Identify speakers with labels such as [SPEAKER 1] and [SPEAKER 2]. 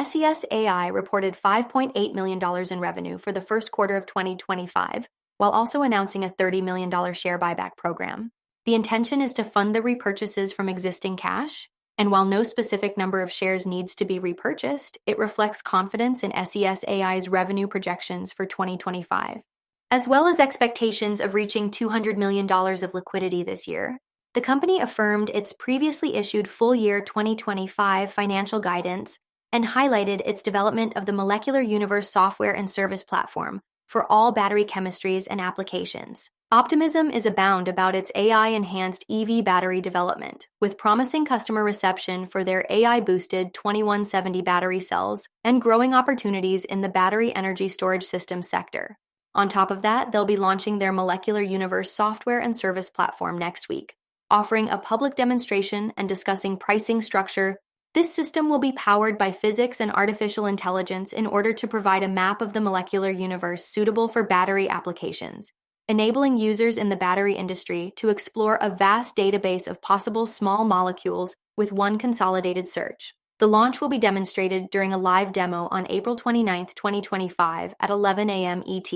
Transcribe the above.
[SPEAKER 1] SES AI reported $5.8 million in revenue for the first quarter of 2025, while also announcing a $30 million share buyback program. The intention is to fund the repurchases from existing cash, and while no specific number of shares needs to be repurchased, it reflects confidence in SES AI's revenue projections for 2025, as well as expectations of reaching $200 million of liquidity this year. The company affirmed its previously issued full-year 2025 financial guidance and highlighted its development of the Molecular Universe software and service platform for all battery chemistries and applications. Optimism is abound about its AI-enhanced EV battery development, with promising customer reception for their AI-boosted 2170 battery cells and growing opportunities in the battery energy storage system sector. On top of that, they'll be launching their Molecular Universe software and service platform next week, offering a public demonstration and discussing pricing structure. This system will be powered by physics and artificial intelligence in order to provide a map of the molecular universe suitable for battery applications, enabling users in the battery industry to explore a vast database of possible small molecules with one consolidated search. The launch will be demonstrated during a live demo on April 29, 2025 at 11 a.m. ET.